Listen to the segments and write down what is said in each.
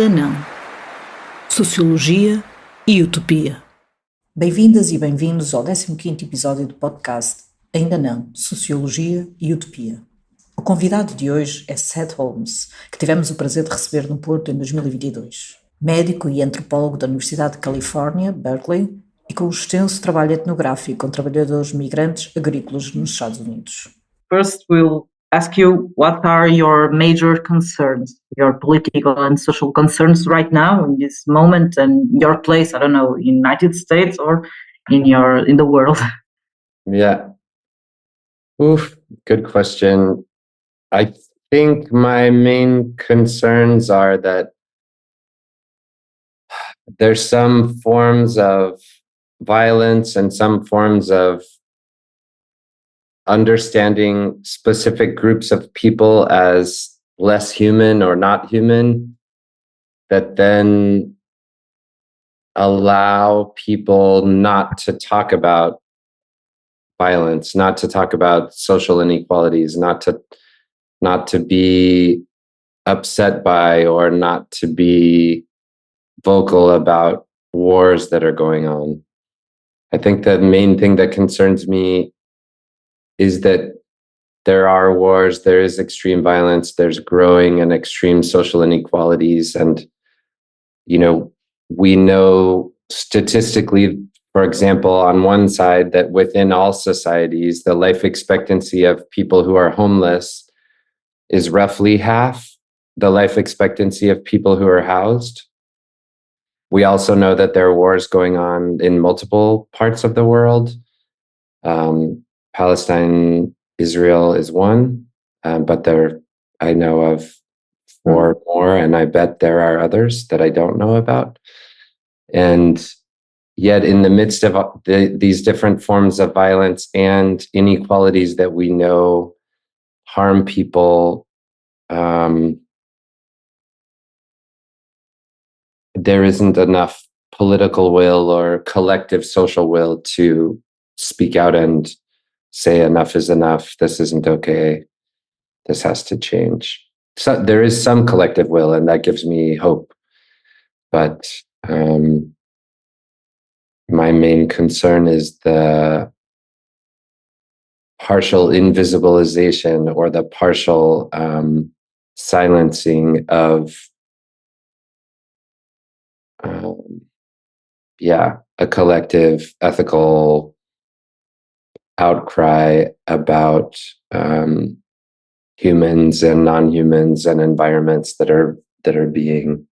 Ainda-Não, Sociologia e Utopia. Bem-vindas e bem-vindos ao 15º episódio do podcast Ainda-Não, Sociologia e Utopia. O convidado de hoje é Seth Holmes, que tivemos o prazer de receber no Porto em 2022. Médico e antropólogo da Universidade de Califórnia, Berkeley, e com um extenso trabalho etnográfico com trabalhadores migrantes agrícolas nos Estados Unidos. First, we'll ask you what are your major concerns, your political and social concerns right now in this moment and your place, I don't know, in the United States or in the world. Yeah. Good question. I think my main concerns are that there's some forms of violence and some forms of understanding specific groups of people as less human or not human that then allow people not to talk about violence, not to talk about social inequalities, not to be upset by or not to be vocal about wars that are going on. I think the main thing that concerns me is that there are wars, there is extreme violence, there's growing and extreme social inequalities. And, we know statistically, for example, on one side, that within all societies, the life expectancy of people who are homeless is roughly half the life expectancy of people who are housed. We also know that there are wars going on in multiple parts of the world. Palestine, Israel is one, but I know of 4 more, and I bet there are others that I don't know about. And yet in the midst of these different forms of violence and inequalities that we know harm people, there isn't enough political will or collective social will to speak out and say enough is enough, this isn't okay, this has to change. So there is some collective will, and that gives me hope. But my main concern is the partial invisibilization or the partial silencing of a collective ethical outcry about humans and non-humans and environments that are being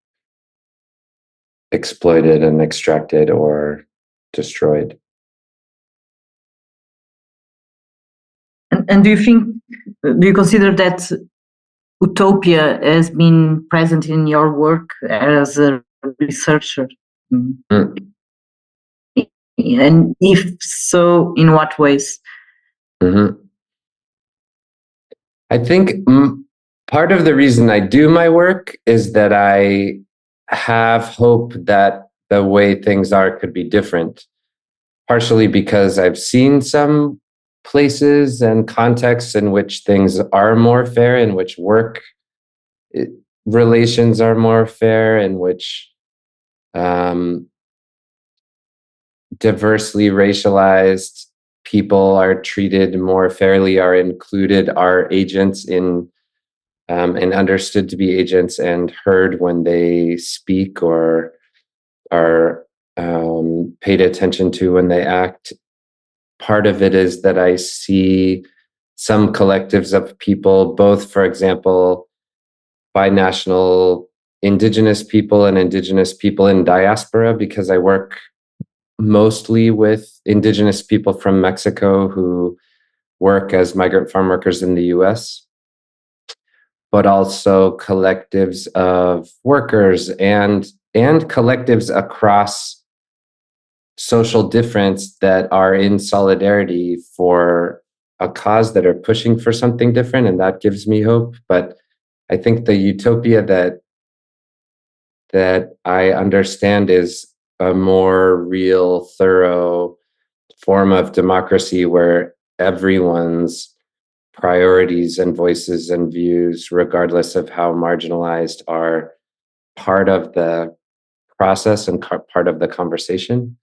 exploited and extracted or destroyed. And do you consider that Utopia has been present in your work as a researcher? And if so, in what ways? I think part of the reason I do my work is that I have hope that the way things are could be different, partially because I've seen some places and contexts in which things are more fair, in which work relations are more fair, in which diversely racialized people are treated more fairly, are included, are agents in and understood to be agents and heard when they speak or are paid attention to when they act. Part of it is that I see some collectives of people, both, for example, binational indigenous people and indigenous people in diaspora, because I work mostly with indigenous people from Mexico who work as migrant farm workers in the US, but also collectives of workers and collectives across social difference that are in solidarity for a cause that are pushing for something different, and that gives me hope. But I think the utopia that I understand is a more real, thorough form of democracy where everyone's priorities and voices and views, regardless of how marginalized, are part of the process and part of the conversation,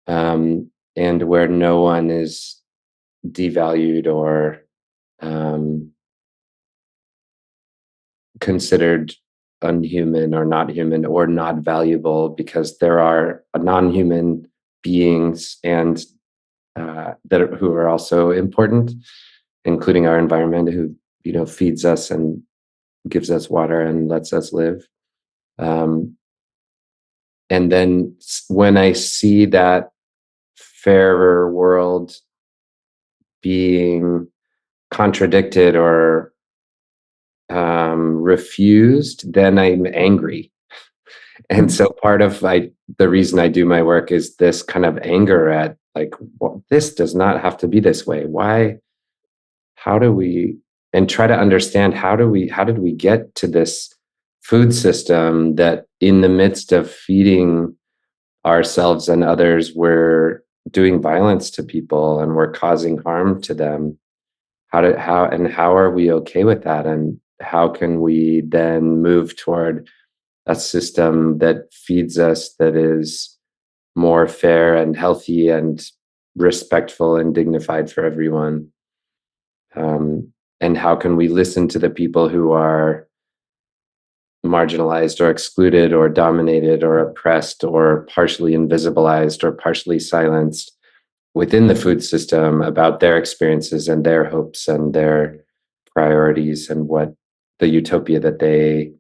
and where no one is devalued or considered unhuman or not human or not valuable, because there are non-human beings and who are also important, including our environment, who feeds us and gives us water and lets us live. And then when I see that fairer world being contradicted or refused, then I'm angry. And so part of the reason I do my work is this kind of anger at, like, well, this does not have to be this way. Why? How do we, and try to understand how did we get to this food system that in the midst of feeding ourselves and others, we're doing violence to people and we're causing harm to them. How are we okay with that? And how can we then move toward a system that feeds us, that is more fair and healthy and respectful and dignified for everyone? And how can we listen to the people who are marginalized or excluded or dominated or oppressed or partially invisibilized or partially silenced within the food system about their experiences and their hopes and their priorities and what the utopia that they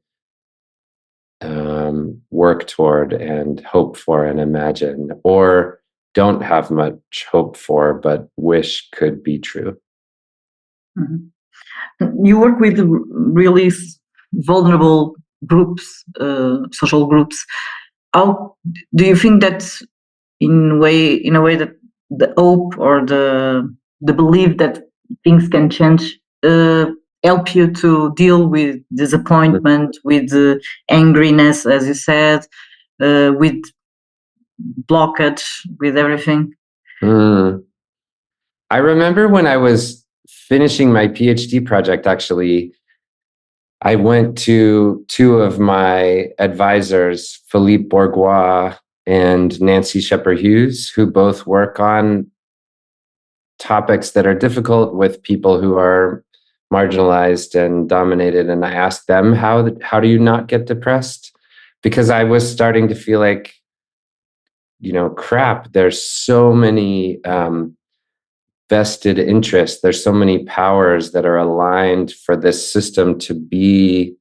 work toward and hope for and imagine, or don't have much hope for but wish could be true. Mm-hmm. You work with really vulnerable groups, social groups. How do you think that in a way that the hope or the belief that things can change help you to deal with disappointment, with angriness, as you said, with blockage, with everything? I remember when I was finishing my PhD project, actually, I went to two of my advisors, Philippe Bourgois and Nancy Shepard-Hughes, who both work on topics that are difficult with people who are marginalized and dominated. And I asked them, how do you not get depressed? Because I was starting to feel like, crap, there's so many vested interests. There's so many powers that are aligned for this system to be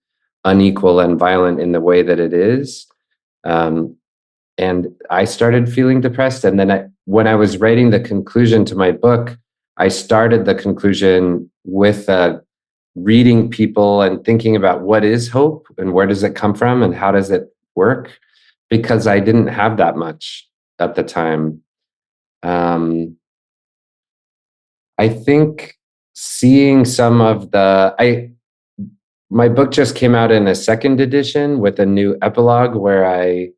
unequal and violent in the way that it is. And I started feeling depressed. And then when I was writing the conclusion to my book, I started the conclusion with reading people and thinking about what is hope and where does it come from and how does it work? Because I didn't have that much at the time. I think seeing some of my book just came out in a second edition with a new epilogue where I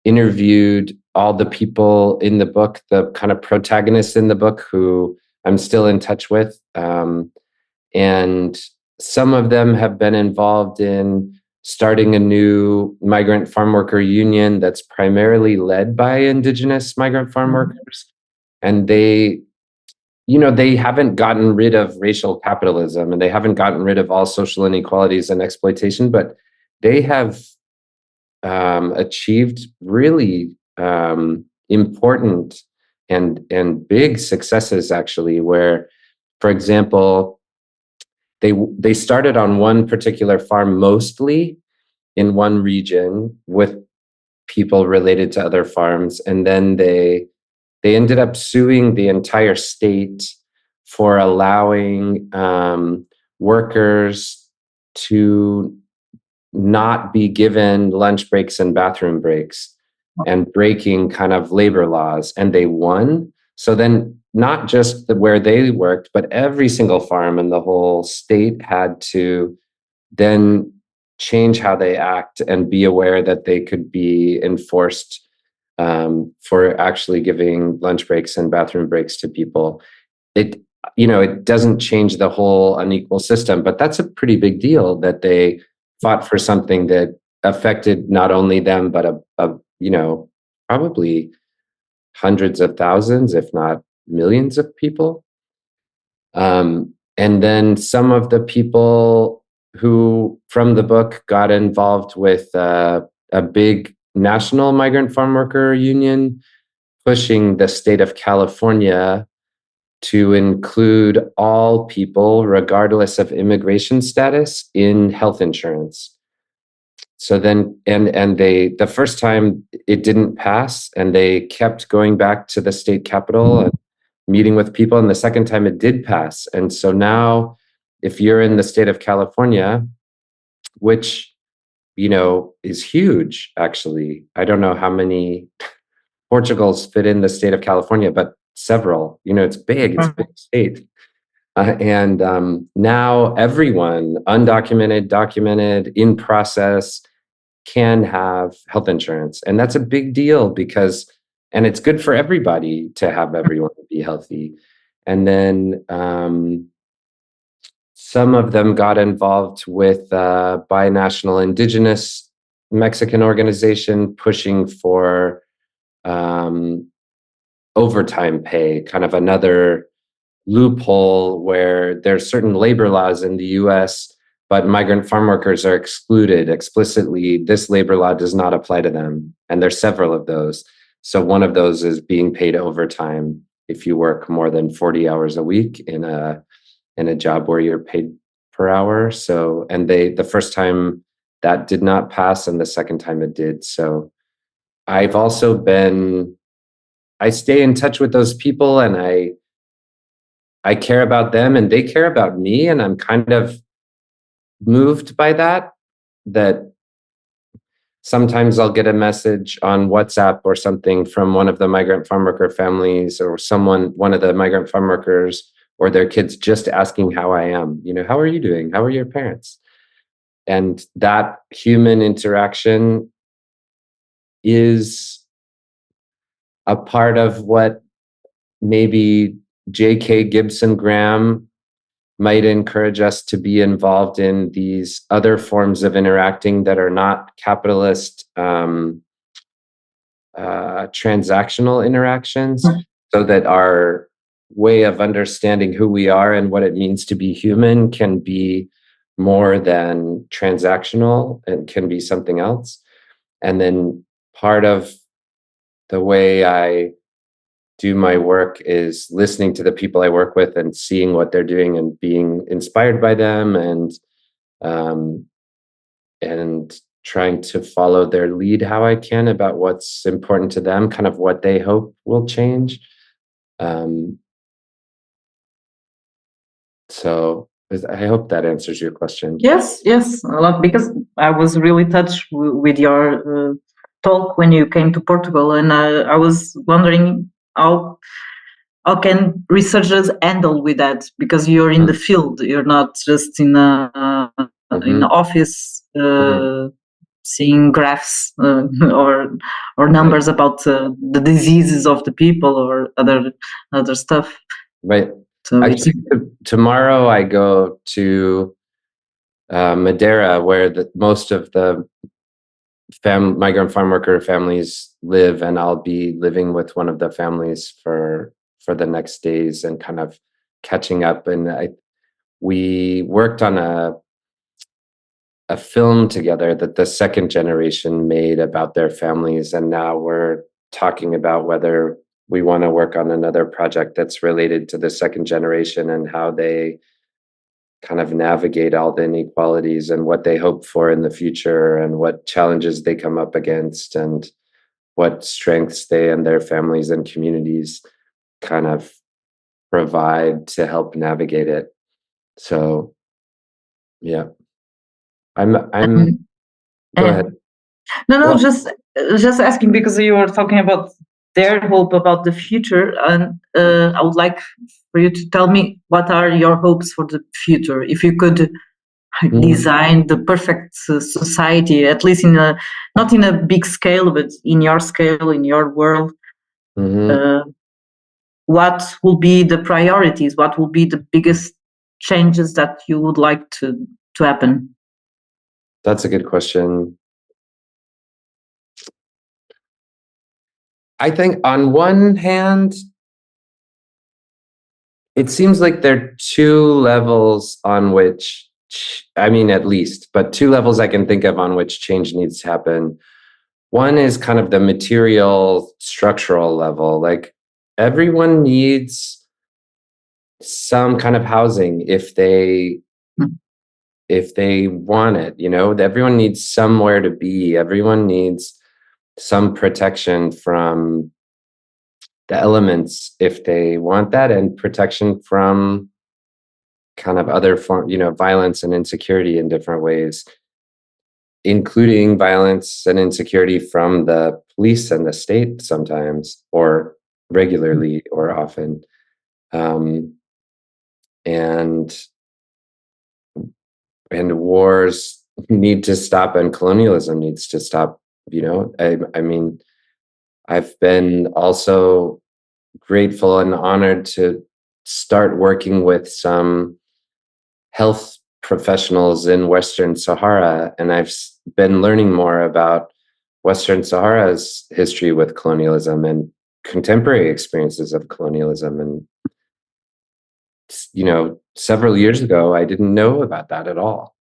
interviewed all the people in the book, the kind of protagonists in the book who I'm still in touch with. And some of them have been involved in starting a new migrant farm worker union that's primarily led by Indigenous migrant farm workers. And they haven't gotten rid of racial capitalism and they haven't gotten rid of all social inequalities and exploitation, but they have achieved really important and big successes, actually, where, for example, they started on one particular farm, mostly in one region with people related to other farms, and then they ended up suing the entire state for allowing workers to not be given lunch breaks and bathroom breaks and breaking kind of labor laws. And they won. So then not just where they worked, but every single farm in the whole state had to then change how they act and be aware that they could be enforced for actually giving lunch breaks and bathroom breaks to people. It doesn't change the whole unequal system, but that's a pretty big deal that they fought for something that affected not only them, but probably hundreds of thousands, if not millions of people. And then some of the people who, from the book, got involved with a big national migrant farm worker union pushing the state of California to include all people, regardless of immigration status, in health insurance. So then, and they, the first time it didn't pass, and they kept going back to the state capitol and meeting with people. And the second time it did pass. And so now, if you're in the state of California, which, is huge, actually, I don't know how many Portugals fit in the state of California, but several, it's big, it's a big state. And now everyone, undocumented, documented, in process, can have health insurance. And that's a big deal and it's good for everybody to have everyone be healthy. And then some of them got involved with binational indigenous Mexican organization pushing for overtime pay, kind of another loophole where there's certain labor laws in the US, but migrant farm workers are excluded explicitly. This labor law does not apply to them. And there's several of those. So one of those is being paid overtime if you work more than 40 hours a week in a job where you're paid per hour. So, and the first time that did not pass, and the second time it did. So I've also I stay in touch with those people, and I care about them and they care about me. And I'm kind of moved by that sometimes I'll get a message on WhatsApp or something from one of the migrant farm worker families, or one of the migrant farm workers or their kids, just asking how I am. How are you doing? How are your parents? And that human interaction is a part of what maybe J.K. Gibson Graham might encourage us to be involved in, these other forms of interacting that are not capitalist transactional interactions, so that our way of understanding who we are and what it means to be human can be more than transactional and can be something else. And then part of the way I do my work is listening to the people I work with and seeing what they're doing and being inspired by them, and trying to follow their lead how I can about what's important to them, kind of what they hope will change. So I hope that answers your question. Yes, a lot, because I was really touched with your talk when you came to Portugal, and I was wondering how can researchers handle with that, because you're in the field, you're not just in in the office seeing graphs or numbers about the diseases of the people or other stuff. Right. So actually, tomorrow I go to Madeira, where most of the migrant farm worker families live, and I'll be living with one of the families for the next days and kind of catching up. And we worked on a film together that the second generation made about their families, and now we're talking about whether we want to work on another project that's related to the second generation and how they kind of navigate all the inequalities and what they hope for in the future and what challenges they come up against and what strengths they and their families and communities kind of provide to help navigate it. So, yeah, I'm go ahead. No, well, just asking, because you were talking about their hope about the future, and I would like for you to tell me, what are your hopes for the future? If you could design the perfect society, at least not in a big scale, but in your scale, in your world, what will be the priorities? What will be the biggest changes that you would like to happen? That's a good question. I think on one hand, it seems like there are two levels on which, I mean, at least, but two levels I can think of on which change needs to happen. One is kind of the material, structural level. Like everyone needs some kind of housing if they want it, everyone needs somewhere to be. Everyone needs some protection from the elements if they want that, and protection from kind of other violence and insecurity in different ways, including violence and insecurity from the police and the state sometimes, or regularly or often. And wars need to stop, and colonialism needs to stop. I mean, I've been also grateful and honored to start working with some health professionals in Western Sahara, and I've been learning more about Western Sahara's history with colonialism and contemporary experiences of colonialism. And several years ago, I didn't know about that at all.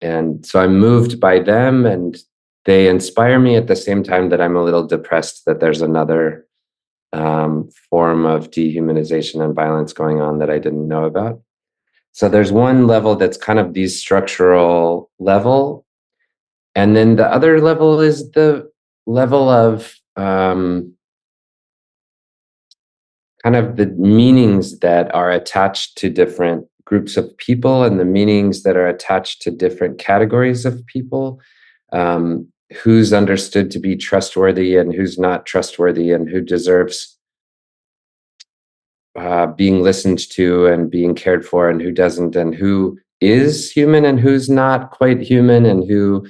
And so I'm moved by them, and they inspire me at the same time that I'm a little depressed that there's another form of dehumanization and violence going on that I didn't know about. So there's one level that's kind of the structural level. And then the other level is the level of kind of the meanings that are attached to different groups of people, and the meanings that are attached to different categories of people, who's understood to be trustworthy and who's not trustworthy, and who deserves being listened to and being cared for, and who doesn't, and who is human and who's not quite human, and who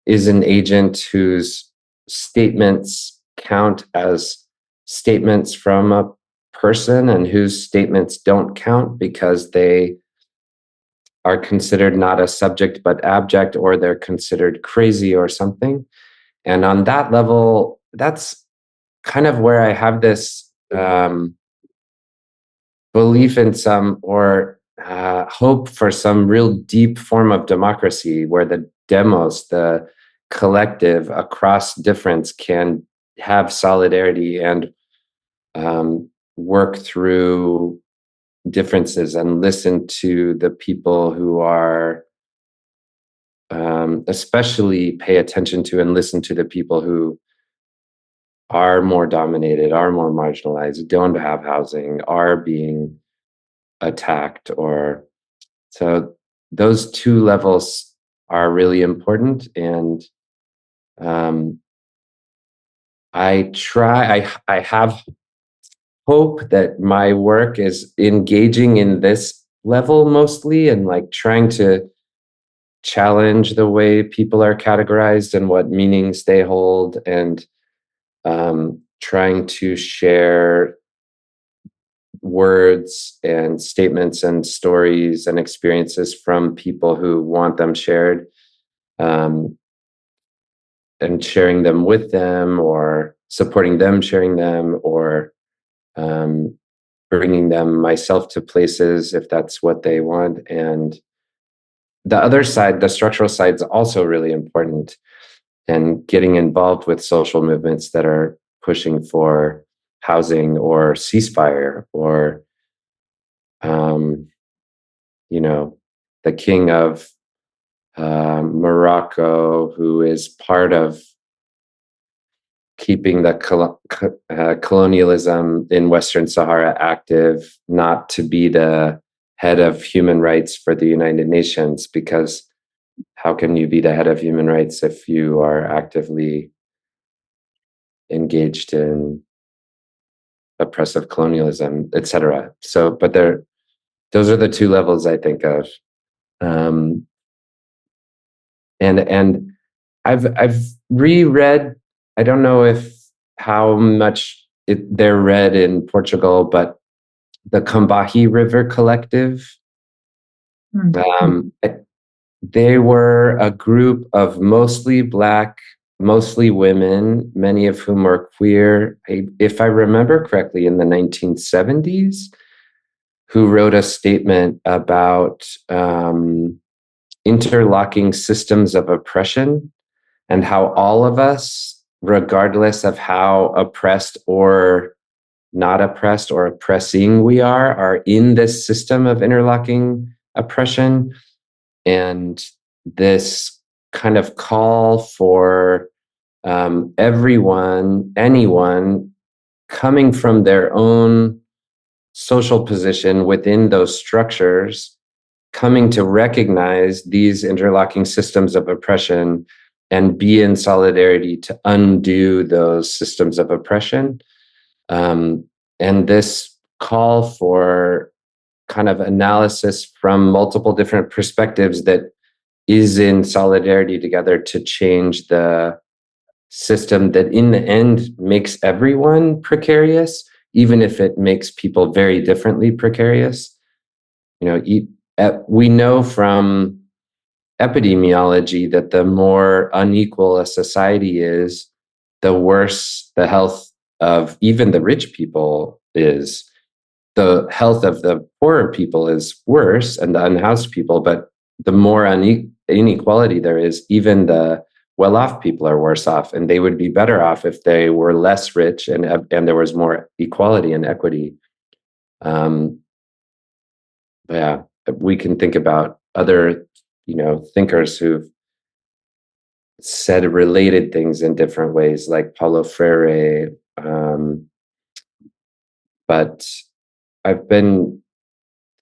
is an agent whose statements count as statements from a person, and whose statements don't count because they are considered not a subject but abject, or they're considered crazy or something. And on that level, that's kind of where I have this belief in some, or hope for some real deep form of democracy, where the demos, the collective across difference, can have solidarity and work through differences and listen to the people who are, especially pay attention to and listen to the people who are more dominated, are more marginalized, don't have housing, are being attacked. Or so those two levels are really important. And I have hope that my work is engaging in this level mostly, and like trying to challenge the way people are categorized and what meanings they hold, and trying to share words and statements and stories and experiences from people who want them shared, and sharing them with them, or supporting them sharing them, or bringing them myself to places if that's what they want. And the other side, the structural side, is also really important, and getting involved with social movements that are pushing for housing or ceasefire, or the king of Morocco, who is part of keeping the colonialism in Western Sahara active, not to be the head of human rights for the United Nations, because how can you be the head of human rights if you are actively engaged in oppressive colonialism, etc.? So, but those are the two levels I think of. And I've reread, I don't know if how much they're read in Portugal, but the Combahee River Collective. They were a group of mostly Black mostly women, many of whom are queer, if I remember correctly, in the 1970s, who wrote a statement about interlocking systems of oppression and how all of us, regardless of how oppressed or not oppressed or oppressing we are in this system of interlocking oppression. And this kind of call for anyone coming from their own social position within those structures, coming to recognize these interlocking systems of oppression and be in solidarity to undo those systems of oppression. And this call for kind of analysis from multiple different perspectives that is in solidarity together to change the system that in the end makes everyone precarious, even if it makes people very differently precarious. We know from epidemiology that the more unequal a society is, the worse the health of even the rich people is. The health of the poorer people is worse, and the unhoused people, but the more inequality there is, even the well-off people are worse off, and they would be better off if they were less rich and there was more equality and equity. Yeah, we can think about other, thinkers who've said related things in different ways, like Paulo Freire. But I've been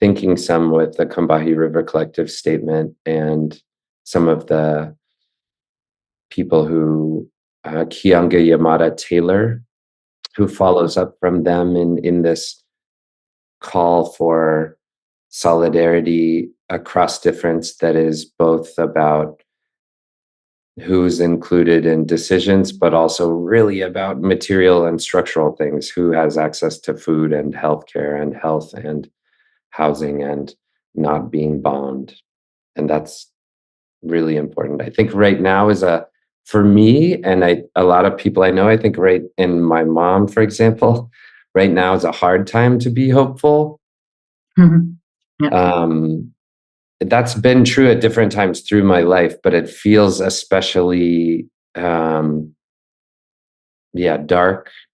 thinking some with the Combahee River Collective statement and some of the people who, Kianga Yamada Taylor, who follows up from them in this call for solidarity across difference that is both about who's included in decisions, but also really about material and structural things, who has access to food and healthcare and health and housing and not being bombed. And that's really important. I think right now for me and a lot of people I know, I think and my mom, for example, right now is a hard time to be hopeful. Mm-hmm. Yeah. That's been true at different times through my life, but it feels especially, dark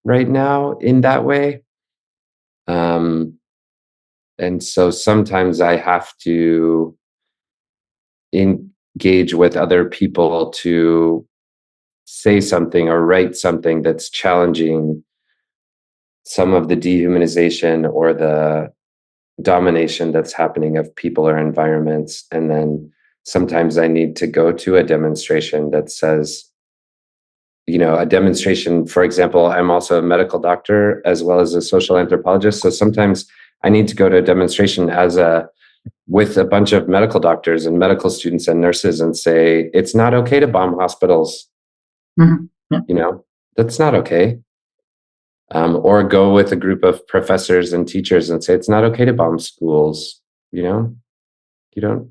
right now in that way. And so sometimes I have to engage with other people to say something or write something that's challenging some of the dehumanization or the domination that's happening of people or environments. And then sometimes I need to go to a demonstration that says, a demonstration, for example, I'm also a medical doctor as well as a social anthropologist. So sometimes I need to go to a demonstration with a bunch of medical doctors and medical students and nurses and say, it's not okay to bomb hospitals. Mm-hmm. Yeah. That's not okay. Or go with a group of professors and teachers and say, it's not okay to bomb schools. You don't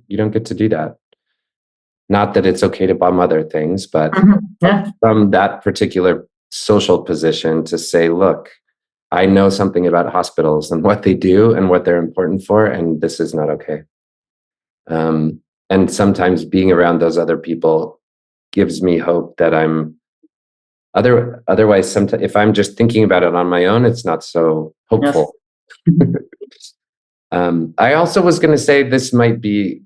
get to do that. Not that it's okay to bomb other things, but from that particular social position to say, look, I know something about hospitals and what they do and what they're important for, and this is not okay. And sometimes being around those other people gives me hope that otherwise, sometimes if I'm just thinking about it on my own, it's not so hopeful. Yes. I also was going to say this might be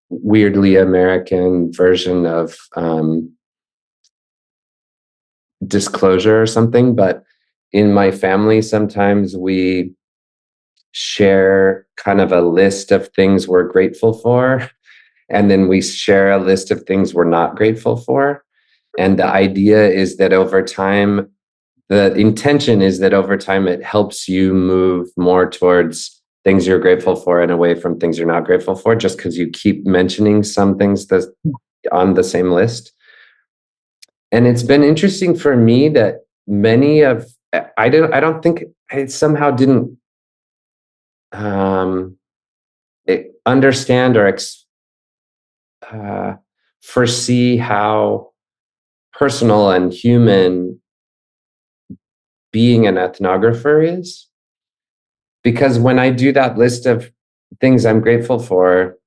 weirdly American version of disclosure or something, but in my family, sometimes we share kind of a list of things we're grateful for, and then we share a list of things we're not grateful for. And the idea is that over time, the intention is that over time, it helps you move more towards things you're grateful for and away from things you're not grateful for, just because you keep mentioning some things that's on the same list. And it's been interesting for me that I don't think I somehow didn't understand or foresee how personal and human being an ethnographer is. Because when I do that list of things I'm grateful for,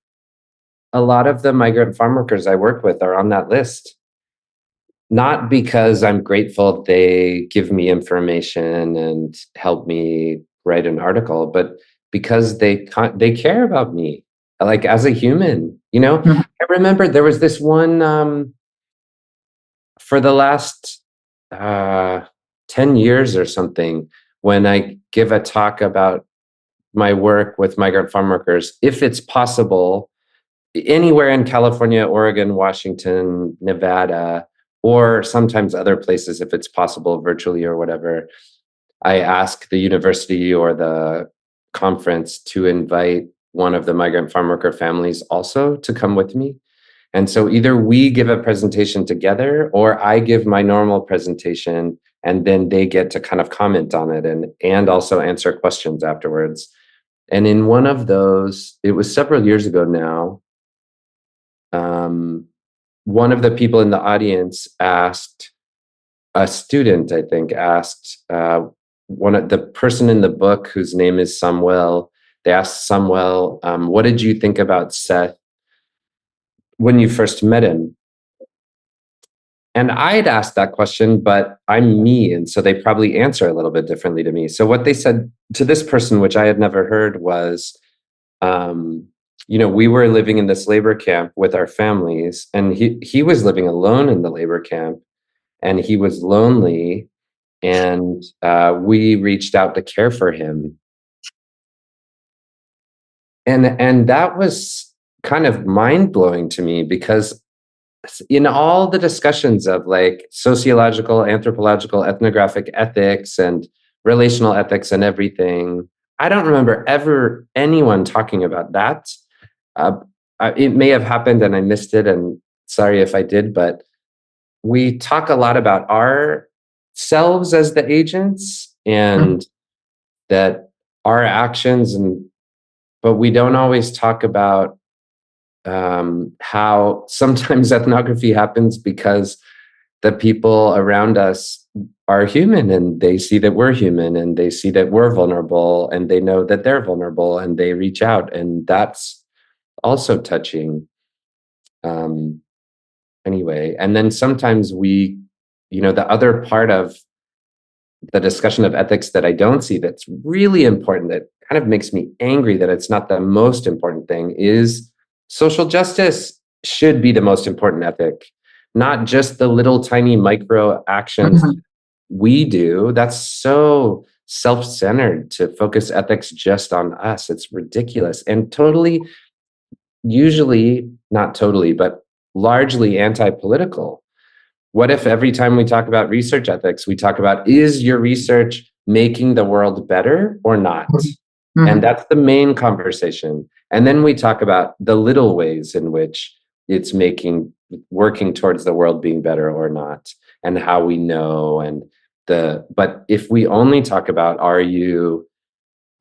a lot of the migrant farm workers I work with are on that list. Not because I'm grateful they give me information and help me write an article, but because they care about me, like as a human. Mhm. I remember there was this one for the last 10 years or something, when I give a talk about my work with migrant farm workers, if it's possible, anywhere in California, Oregon, Washington, Nevada, or sometimes other places, if it's possible, virtually or whatever, I ask the university or the conference to invite one of the migrant farm worker families also to come with me. And so either we give a presentation together, or I give my normal presentation, and then they get to kind of comment on it and also answer questions afterwards. And in one of those, it was several years ago now, one of the people in the audience asked, a student, I think, asked the person in the book whose name is Samuel. They asked Samuel, what did you think about Seth when you first met him? And I'd asked that question, but I'm me. And so they probably answer a little bit differently to me. So what they said to this person, which I had never heard, was, we were living in this labor camp with our families, and he was living alone in the labor camp, and he was lonely, and we reached out to care for him. And that was kind of mind-blowing to me, because in all the discussions of like sociological, anthropological, ethnographic ethics and relational ethics and everything, I don't remember ever anyone talking about that. It may have happened and I missed it, and sorry if I did, but we talk a lot about ourselves as the agents and that our actions, but we don't always talk about how sometimes ethnography happens because the people around us are human, and they see that we're human, and they see that we're vulnerable, and they know that they're vulnerable, and they reach out, and that's also touching. Anyway, and then sometimes the other part of the discussion of ethics that I don't see that's really important, that kind of makes me angry that it's not the most important thing, is social justice should be the most important ethic, not just the little tiny micro actions we do. That's so self-centered to focus ethics just on us. It's ridiculous and usually not totally, but largely anti-political. What if every time we talk about research ethics, we talk about, is your research making the world better or not? And that's the main conversation. And then we talk about the little ways in which it's working towards the world being better or not, and how we know. But if we only talk about, are you,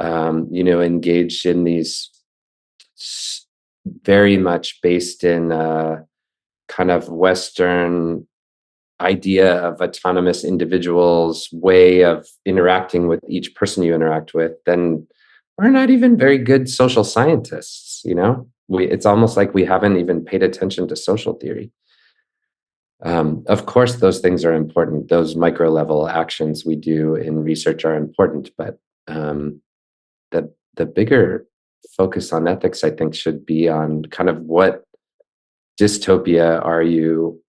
engaged in these very much based in kind of Western idea of autonomous individuals' way of interacting with each person you interact with, then we're not even very good social scientists. It's almost like we haven't even paid attention to social theory. Of course, those things are important. Those micro level actions we do in research are important, but the bigger focus on ethics, I think, should be on kind of what dystopia are you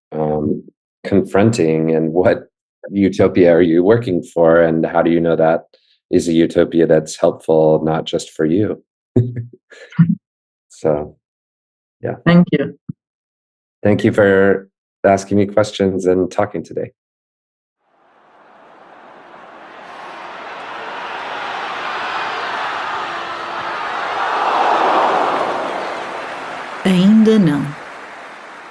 confronting, and what utopia are you working for, and how do you know that is a utopia that's helpful, not just for you? So, yeah. Thank you. Thank you for asking me questions and talking today. Ainda não.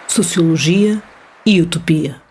Sociologia e Utopia.